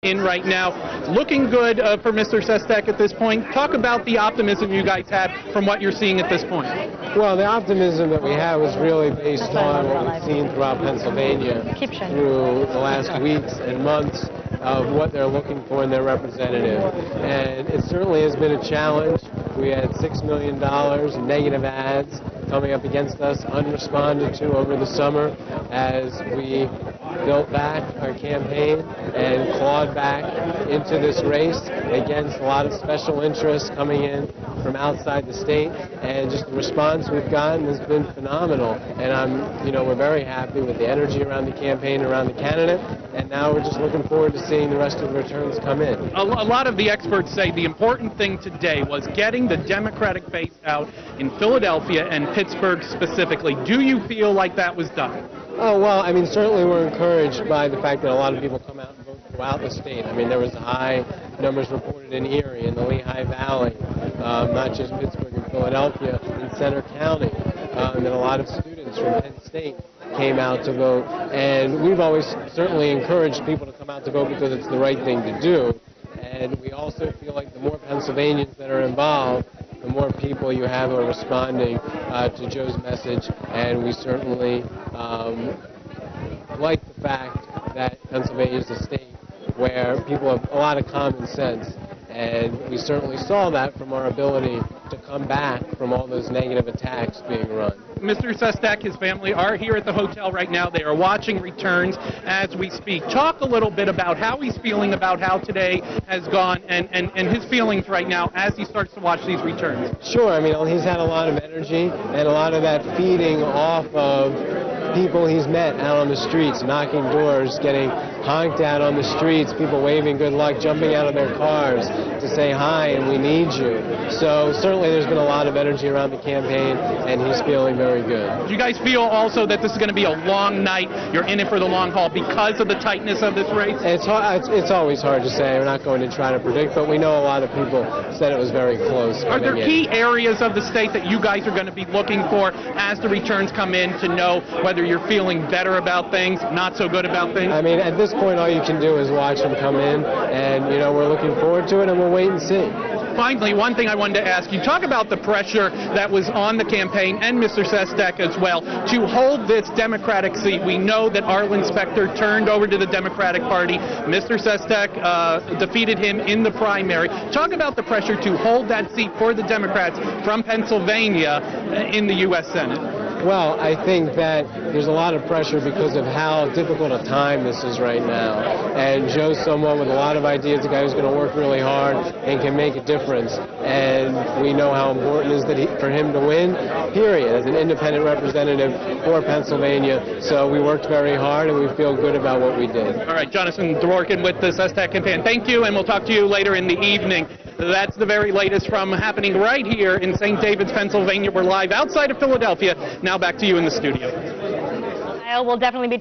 in right now. Looking good for Mr. Sestak at this point. Talk about the optimism you guys have from what you're seeing at this point. Well, the optimism that we have is really based on what we've seen throughout Pennsylvania through the last weeks and months of what they're looking for in their representative. And it certainly has been a challenge. We had $6 million in negative ads coming up against us, unresponded to over the summer as we built back our campaign and clawed back into this race against a lot of special interests coming in from outside the state, and just the response we've gotten has been phenomenal. And we're very happy with the energy around the campaign, around the candidate, and now we're just looking forward to seeing the rest of the returns come in. A lot of the experts say the important thing today was getting the Democratic base out in Philadelphia and Pittsburgh specifically. Do you feel like that was done? Oh, well, certainly we're encouraged by the fact that a lot of people come out and vote throughout the state. There was high numbers reported in Erie, in the Lehigh Valley, not just Pittsburgh and Philadelphia, in Center County, that a lot of students from Penn State came out to vote. And we've always certainly encouraged people to come out to vote because it's the right thing to do. And we also feel like the more Pennsylvanians that are involved, the more people you have are responding to Joe's message, and we certainly like the fact that Pennsylvania is a state where people have a lot of common sense, and we certainly saw that from our ability to come back from all those negative attacks being run. Mr. Sestak, his family are here at the hotel right now. They are watching returns as we speak. Talk a little bit about how he's feeling about how today has gone and his feelings right now as he starts to watch these returns. Sure. He's had a lot of energy and a lot of that feeding off of people he's met out on the streets, knocking doors, getting honked at on the streets, people waving good luck, jumping out of their cars to say hi and we need you. So certainly there's been a lot of energy around the campaign, and he's feeling very good. Do you guys feel also that this is going to be a long night? You're in it for the long haul because of the tightness of this race? It's always hard to say. We're not going to try to predict, but we know a lot of people said it was very close. Are there key areas of the state that you guys are going to be looking for as the returns come in to know whether you're feeling better about things, not so good about things? At this point, all you can do is watch them come in, and we're looking forward to it, and we'll wait and see. Finally, one thing I wanted to ask you, talk about the pressure that was on the campaign and Mr. Sestak as well to hold this Democratic seat. We know that Arlen Specter turned over to the Democratic Party. Mr. Sestak defeated him in the primary. Talk about the pressure to hold that seat for the Democrats from Pennsylvania in the U.S. Senate. Well, I think that there's a lot of pressure because of how difficult a time this is right now. And Joe's someone with a lot of ideas, a guy who's going to work really hard and can make a difference. And we know how important it is for him to win, period, as an independent representative for Pennsylvania. So we worked very hard, and we feel good about what we did. All right, Jonathan Dworkin with the Sestak campaign. Thank you, and we'll talk to you later in the evening. That's the very latest from happening right here in St. David's, Pennsylvania. We're live outside of Philadelphia. Now back to you in the studio. We'll definitely be